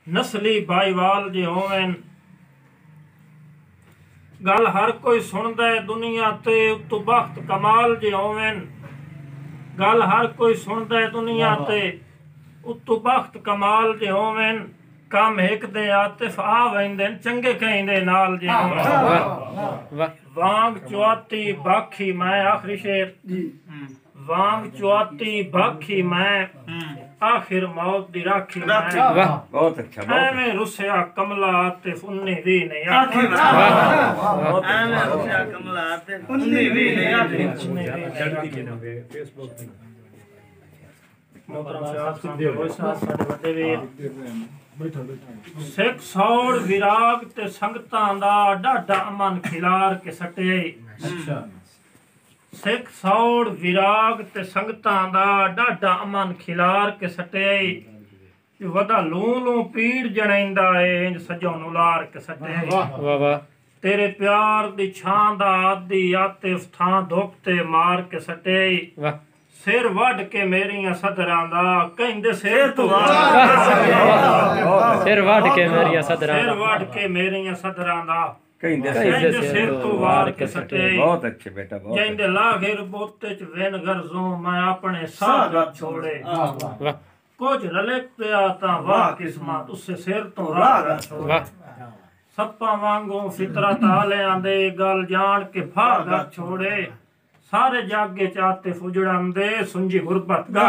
नस्ली भाईवाल जे होवन गल हर कोई सुनदा है दुनिया ते उत्तों बख्त कमाल जे होवन गल हर कोई सुनदा है दुनिया ते उत्तों बख्त कमाल जे होवन काम एक दे आतिफ आ वेंदे चंगे कहिंदे नाल जे वांग चौती बाखी मैं आखिरी शेर वांग चौती बाखी मैं आखिर मौत दी राखी मैं बहुत अच्छा एवें रुसिया कमला ते उन्नी भी नहीं आखी एवें रुसिया कमला ते उन्नी भी नहीं आखी मोहतरम साहब साडे होए साडे वड्डे वीर सिख सौड़ विराग ते संगतां दा डाढा अमन खिलार के सटे अच्छा सिख सौड़ विराग ते संगतां दा डाढा अमन खिलार के सटे वदा लू लू पीड़ जणैंदा ए इंज सजो नुलार के सटे वाह वाह तेरे प्यार दी छां दा आदि आतिफ थां धुप ते मार के सटे वाह सिर वड के मेरियां सदरां दा कहंदे सिर तो सिर वड के मेरियां सदरां सिर वड के मेरियां सदरां दा कहंदे सिर तो वार के सटे बहुत अच्छे बेटा बहुत कहंदे लागिर बोते च वेन गरजों मैं अपने साथ छोड़े कुछ रलक पे आता वाह किस्मत उससे सिर तो राह छोड़े सप्पा वांगू फितरत आले आंदे गल जान के भाग छोड़े सारे जागे चाहते फुजड़ांदे सुंजी गुरबत गा